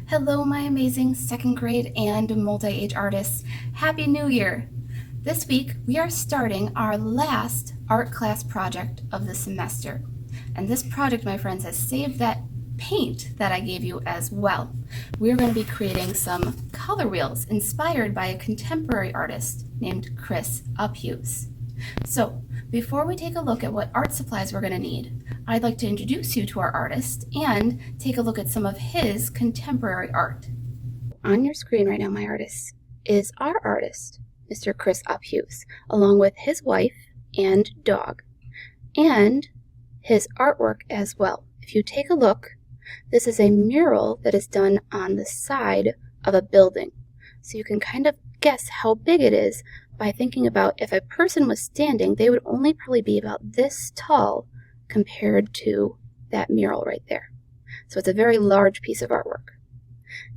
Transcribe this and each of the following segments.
Hello, my amazing second grade and multi-age artists. Happy New Year! This week, we are starting our last art class project of the semester. And this project, my friends, has saved that paint that I gave you as well. We're going to be creating some color wheels inspired by a contemporary artist named Chris Uphughes. So, before we take a look at what art supplies we're going to need, I'd like to introduce you to our artist and take a look at some of his contemporary art. On your screen right now, my artist, is our artist, Mr. Chris Uphughes, along with his wife and dog, and his artwork as well. If you take a look, this is a mural that is done on the side of a building. So you can kind of guess how big it is by thinking about if a person was standing, they would only probably be about this tall compared to that mural right there. So it's a very large piece of artwork.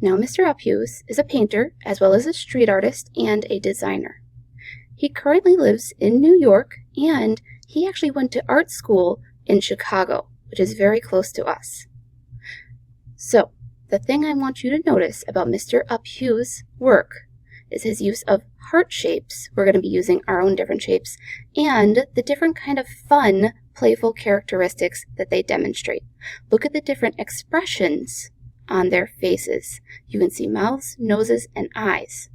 Now, Mr. Uphughes is a painter as well as a street artist and a designer. He currently lives in New York, and he actually went to art school in Chicago, which is very close to us. So, the thing I want you to notice about Mr. Uphughes' work is his use of heart shapes. We're going to be using our own different shapes, and the different kind of fun, playful characteristics that they demonstrate. Look at the different expressions on their faces. You can see mouths, noses, and eyes.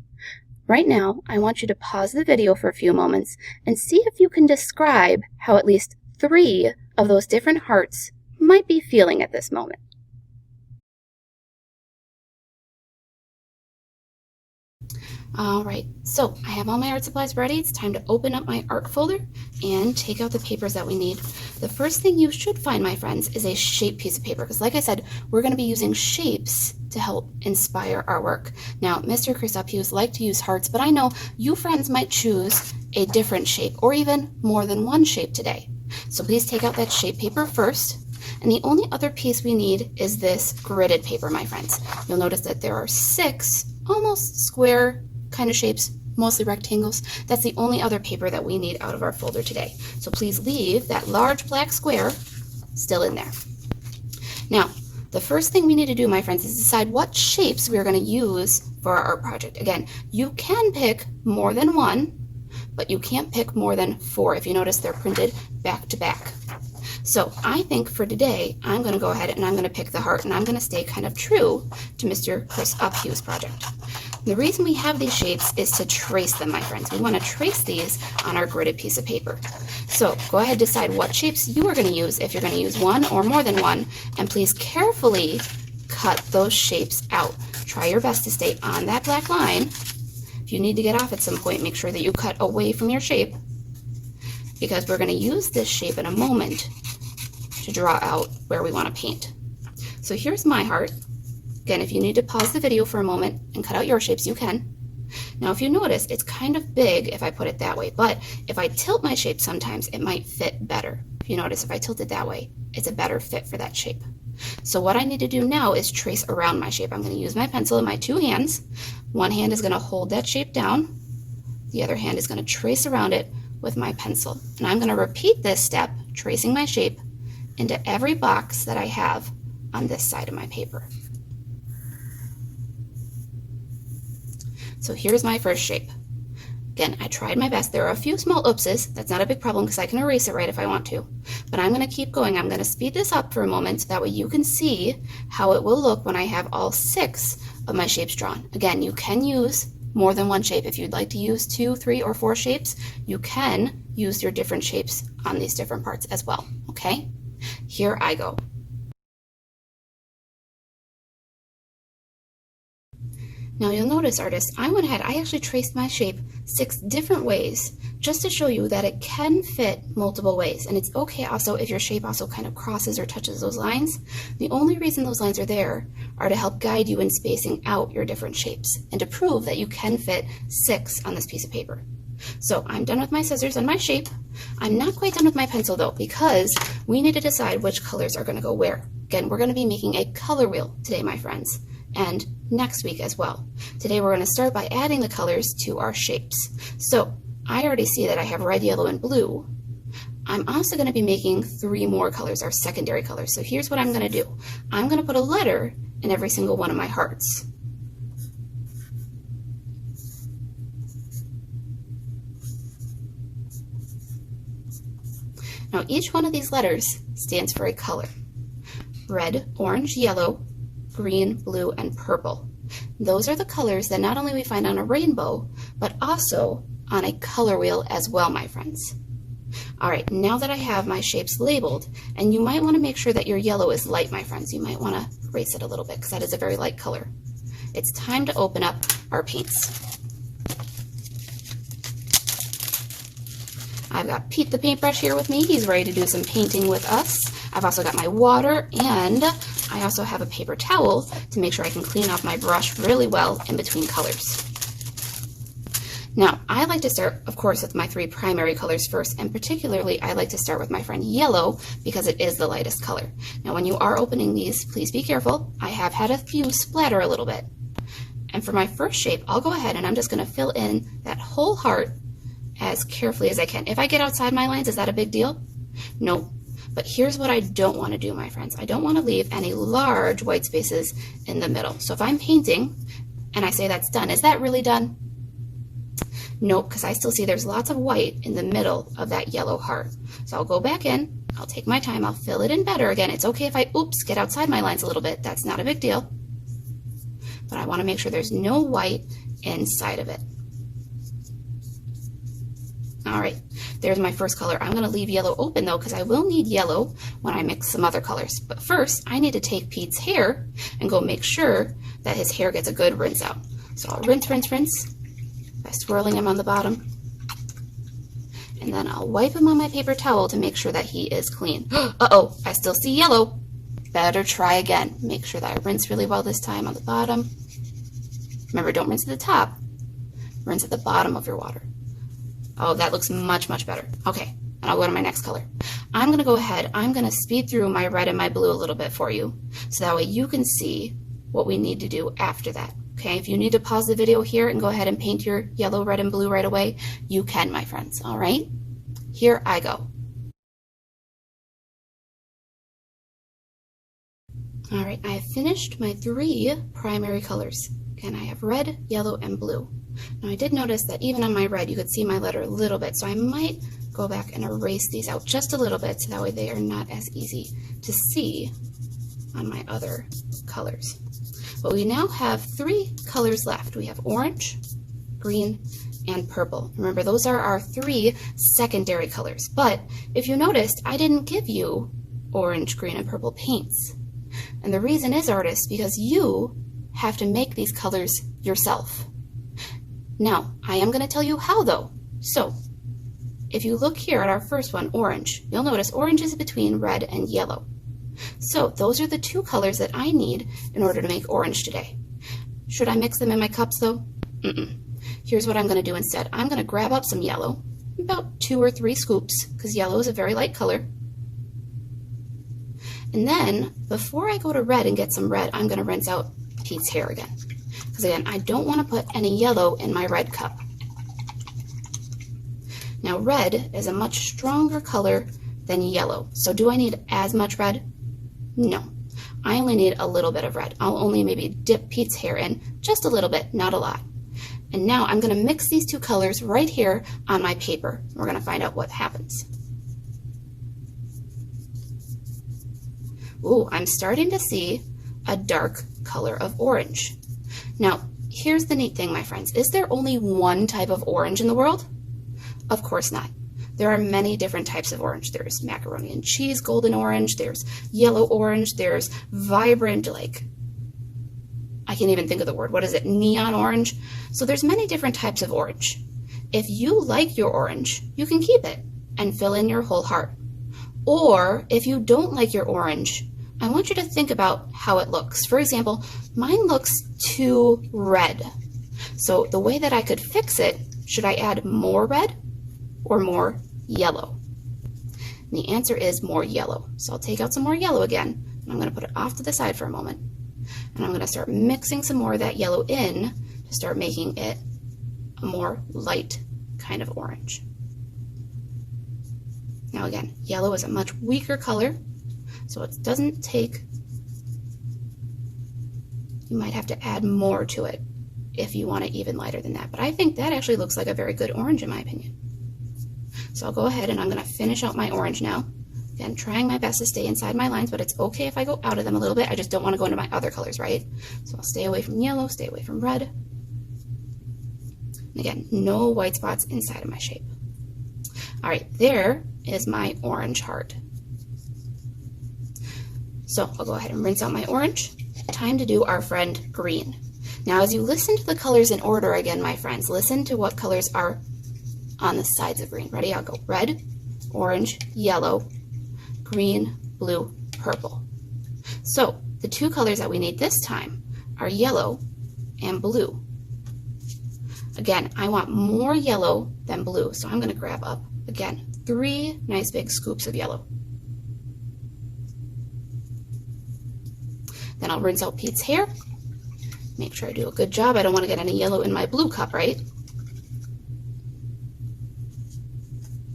Right now, I want you to pause the video for a few moments and see if you can describe how at least 3 of those different hearts might be feeling at this moment. All right, so I have all my art supplies ready. It's time to open up my art folder and take out the papers that we need. The first thing you should find, my friends, is a shape piece of paper, because like I said, we're going to be using shapes to help inspire our work. Now, Mr. Chris Uphughes liked to use hearts, but I know you friends might choose a different shape or even more than one shape today. So please take out that shape paper first. And the only other piece we need is this gridded paper, my friends. You'll notice that there are 6 almost square kind of shapes, mostly rectangles. That's the only other paper that we need out of our folder today. So please leave that large black square still in there. Now, the first thing we need to do, my friends, is decide what shapes we are going to use for our art project. Again, you can pick more than 1, but you can't pick more than 4. If you notice, they're printed back to back. So I think for today, I'm going to go ahead and I'm going to pick the heart, and I'm going to stay kind of true to Mr. Chris Uphughes' project. The reason we have these shapes is to trace them, my friends. We want to trace these on our gridded piece of paper. So go ahead and decide what shapes you are going to use, if you're going to use 1 or more than 1, and please carefully cut those shapes out. Try your best to stay on that black line. If you need to get off at some point, make sure that you cut away from your shape, because we're going to use this shape in a moment to draw out where we want to paint. So here's my heart. Again, if you need to pause the video for a moment and cut out your shapes, you can. Now, if you notice, it's kind of big if I put it that way, but if I tilt my shape sometimes, it might fit better. If you notice, if I tilt it that way, it's a better fit for that shape. So what I need to do now is trace around my shape. I'm going to use my pencil in my 2 hands. One hand is going to hold that shape down. The other hand is going to trace around it with my pencil. And I'm going to repeat this step, tracing my shape, into every box that I have on this side of my paper. So here's my first shape. Again, I tried my best. There are a few small oopses. That's not a big problem because I can erase it right if I want to. But I'm going to keep going. I'm going to speed this up for a moment so that way you can see how it will look when I have all 6 of my shapes drawn. Again, you can use more than 1 shape. If you'd like to use 2, 3, or 4 shapes, you can use your different shapes on these different parts as well. Okay? Here I go. Now you'll notice, artists, I went ahead, I actually traced my shape 6 different ways just to show you that it can fit multiple ways. And it's okay also if your shape also kind of crosses or touches those lines. The only reason those lines are there are to help guide you in spacing out your different shapes and to prove that you can fit 6 on this piece of paper. So I'm done with my scissors and my shape. I'm not quite done with my pencil though, because we need to decide which colors are going to go where. Again, we're going to be making a color wheel today, my friends, and next week as well. Today we're going to start by adding the colors to our shapes. So I already see that I have red, yellow, and blue I'm also going to be making 3 more colors, our secondary colors. So here's what I'm going to do. I'm going to put a letter in every single one of my hearts. Now each one of these letters stands for a color. Red, orange, yellow, green, blue, and purple. Those are the colors that not only we find on a rainbow, but also on a color wheel as well, my friends. All right, now that I have my shapes labeled, and you might want to make sure that your yellow is light, my friends. You might want to erase it a little bit because that is a very light color. It's time to open up our paints. I've got Pete the paintbrush here with me. He's ready to do some painting with us. I've also got my water, and I also have a paper towel to make sure I can clean off my brush really well in between colors. Now, I like to start, of course, with my 3 primary colors first, and particularly I like to start with my friend yellow because it is the lightest color. Now, when you are opening these, please be careful. I have had a few splatter a little bit. And for my first shape, I'll go ahead and I'm just going to fill in that whole heart as carefully as I can. If I get outside my lines, is that a big deal? No. But here's what I don't want to do, my friends. I don't want to leave any large white spaces in the middle. So if I'm painting and I say that's done, is that really done? Nope, because I still see there's lots of white in the middle of that yellow heart. So I'll go back in, I'll take my time, I'll fill it in better. Again, it's okay if I, get outside my lines a little bit. That's not a big deal. But I want to make sure there's no white inside of it. All right, there's my first color. I'm going to leave yellow open though because I will need yellow when I mix some other colors. But first, I need to take Pete's hair and go make sure that his hair gets a good rinse out. So I'll rinse by swirling him on the bottom. And then I'll wipe him on my paper towel to make sure that he is clean. Uh-oh, I still see yellow. Better try again. Make sure that I rinse really well this time on the bottom. Remember, don't rinse at the top. Rinse at the bottom of your water. Oh, that looks much, much better. Okay, and I'll go to my next color. I'm going to go ahead, I'm going to speed through my red and my blue a little bit for you, so that way you can see what we need to do after that. Okay, if you need to pause the video here and go ahead and paint your yellow, red, and blue right away, you can, my friends, all right? Here I go. All right, I have finished my 3 primary colors. Again, I have red, yellow, and blue. Now I did notice that even on my red, you could see my letter a little bit, so I might go back and erase these out just a little bit, so that way they are not as easy to see on my other colors. But we now have 3 colors left. We have orange, green, and purple. Remember, those are our 3 secondary colors. But if you noticed, I didn't give you orange, green, and purple paints. And the reason is, artists, because you have to make these colors yourself. Now, I am going to tell you how, though. So, if you look here at our first one, orange, you'll notice orange is between red and yellow. So, those are the 2 colors that I need in order to make orange today. Should I mix them in my cups, though? Here's what I'm going to do instead. I'm going to grab up some yellow, about 2 or 3 scoops, because yellow is a very light color. And then, before I go to red and get some red, I'm going to rinse out Pete's hair again. Because again, I don't want to put any yellow in my red cup. Now red is a much stronger color than yellow. So do I need as much red? No. I only need a little bit of red. I'll only maybe dip Pete's hair in just a little bit, not a lot. And now I'm going to mix these 2 colors right here on my paper. We're going to find out what happens. Ooh, I'm starting to see a dark color of orange. Now, here's the neat thing, my friends. Is there only one type of orange in the world? Of course not. There are many different types of orange. There's macaroni and cheese golden orange, there's yellow orange, there's vibrant, like, I can't even think of the word. What is it? Neon orange? So there's many different types of orange. If you like your orange, you can keep it and fill in your whole heart. Or if you don't like your orange, I want you to think about how it looks. For example, mine looks too red. So the way that I could fix it, should I add more red or more yellow? And the answer is more yellow. So I'll take out some more yellow again, and I'm going to put it off to the side for a moment. And I'm going to start mixing some more of that yellow in to start making it a more light kind of orange. Now again, yellow is a much weaker color, so it doesn't take, you might have to add more to it if you want it even lighter than that. But I think that actually looks like a very good orange in my opinion. So I'll go ahead and I'm going to finish out my orange now. Again, trying my best to stay inside my lines, but it's okay if I go out of them a little bit. I just don't want to go into my other colors, right? So I'll stay away from yellow, stay away from red. And again, no white spots inside of my shape. All right, there is my orange heart. So I'll go ahead and rinse out my orange. Time to do our friend green. Now, as you listen to the colors in order again, my friends, listen to what colors are on the sides of green. Ready? I'll go red, orange, yellow, green, blue, purple. So the two colors that we need this time are yellow and blue. Again, I want more yellow than blue, so I'm going to grab up, again, 3 nice big scoops of yellow. Then I'll rinse out Pete's hair. Make sure I do a good job. I don't want to get any yellow in my blue cup, right?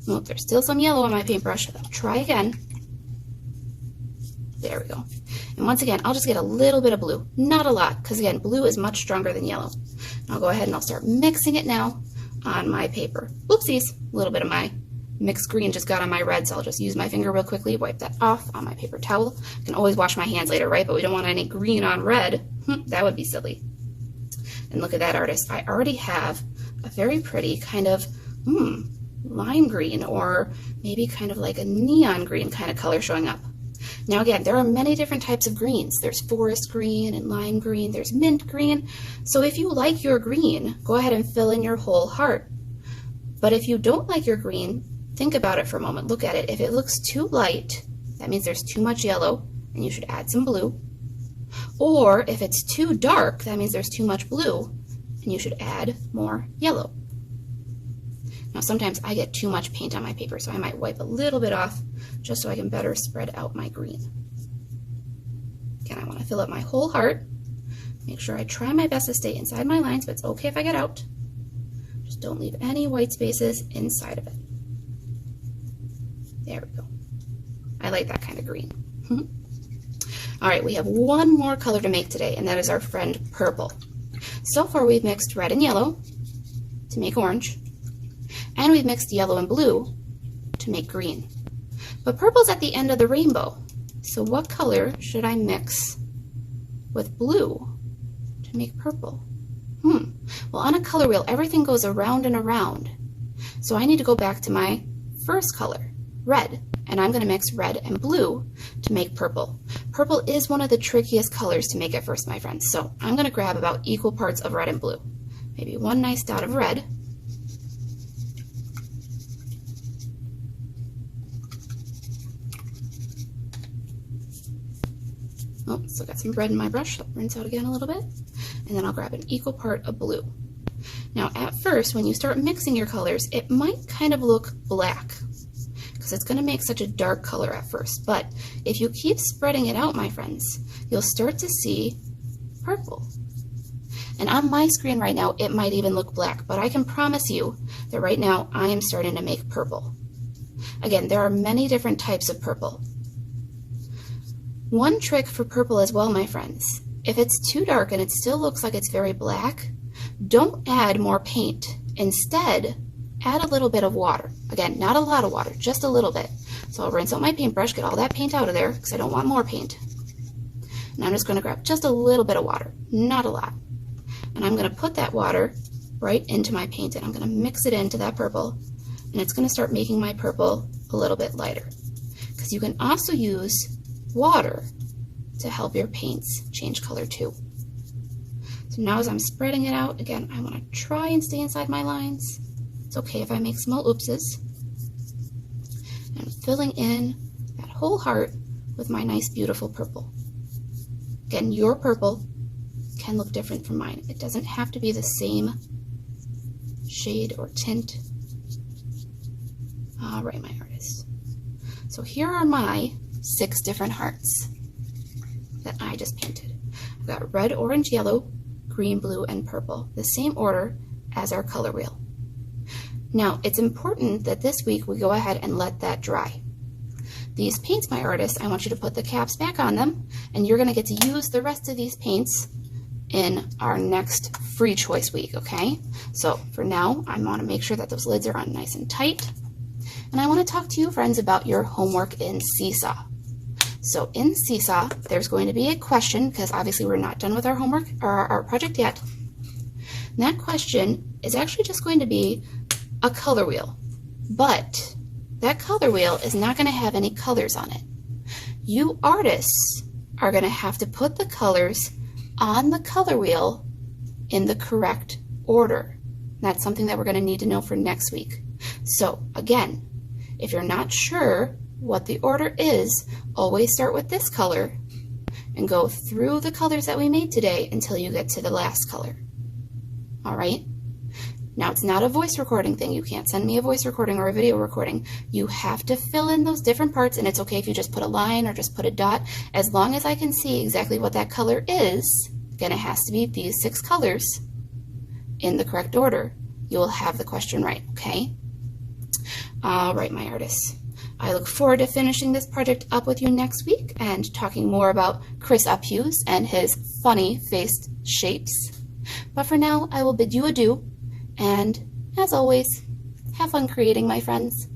Oh, there's still some yellow on my paintbrush. I'll try again. There we go. And once again, I'll just get a little bit of blue. Not a lot, because again, blue is much stronger than yellow. And I'll go ahead and I'll start mixing it now on my paper. Oopsies, a little bit of my mixed green just got on my red, so I'll just use my finger real quickly, wipe that off on my paper towel. I can always wash my hands later, right? But we don't want any green on red. That would be silly. And look at that, artist. I already have a very pretty kind of lime green, or maybe kind of like a neon green kind of color showing up. Now again, there are many different types of greens. There's forest green and lime green, there's mint green. So if you like your green, go ahead and fill in your whole heart. But if you don't like your green, think about it for a moment. Look at it. If it looks too light, that means there's too much yellow and you should add some blue. Or if it's too dark, that means there's too much blue and you should add more yellow. Now sometimes I get too much paint on my paper, so I might wipe a little bit off just so I can better spread out my green. Again, I want to fill up my whole heart. Make sure I try my best to stay inside my lines, but it's okay if I get out. Just don't leave any white spaces inside of it. There we go. I like that kind of green. All right, we have one more color to make today, and that is our friend purple. So far we've mixed red and yellow to make orange, and we've mixed yellow and blue to make green. But purple's at the end of the rainbow, so what color should I mix with blue to make purple? Well, on a color wheel, everything goes around and around. So I need to go back to my first color, red, and I'm going to mix red and blue to make purple. Purple is one of the trickiest colors to make at first, my friends, so I'm going to grab about equal parts of red and blue. Maybe one nice dot of red, oh, still got some red in my brush, so I'll rinse out again a little bit. And then I'll grab an equal part of blue. Now at first, when you start mixing your colors, it might kind of look black because it's going to make such a dark color at first. But if you keep spreading it out, my friends, you'll start to see purple. And on my screen right now, it might even look black, but I can promise you that right now I am starting to make purple. Again, there are many different types of purple. One trick for purple as well, my friends, if it's too dark and it still looks like it's very black, don't add more paint. Instead, add a little bit of water. Again, not a lot of water, just a little bit. So I'll rinse out my paintbrush, get all that paint out of there because I don't want more paint. And I'm just going to grab just a little bit of water, not a lot. And I'm going to put that water right into my paint and I'm going to mix it into that purple, and it's going to start making my purple a little bit lighter. Because you can also use water to help your paints change color too. So now as I'm spreading it out, again, I want to try and stay inside my lines. It's okay if I make small oopses. And I'm filling in that whole heart with my nice beautiful purple. Again, your purple can look different from mine. It doesn't have to be the same shade or tint. All right, my artists. So here are my 6 different hearts that I just painted. I've got red, orange, yellow, green, blue, and purple, the same order as our color wheel. Now, it's important that this week we go ahead and let that dry. These paints, my artist, I want you to put the caps back on them, and you're going to get to use the rest of these paints in our next free choice week, okay? So for now, I want to make sure that those lids are on nice and tight. And I want to talk to you, friends, about your homework in Seesaw. So in Seesaw, there's going to be a question, because obviously we're not done with our homework or our art project yet. And that question is actually just going to be a color wheel, but that color wheel is not going to have any colors on it. You artists are going to have to put the colors on the color wheel in the correct order. That's something that we're going to need to know for next week. So again, if you're not sure what the order is, always start with this color and go through the colors that we made today until you get to the last color. All right? Now, it's not a voice recording thing. You can't send me a voice recording or a video recording. You have to fill in those different parts, and it's okay if you just put a line or just put a dot. As long as I can see exactly what that color is, again, it has to be these 6 colors in the correct order. You will have the question right, okay? All right, my artists. I look forward to finishing this project up with you next week and talking more about Chris Uphughes and his funny-faced shapes. But for now, I will bid you adieu. And, as always, have fun creating, my friends.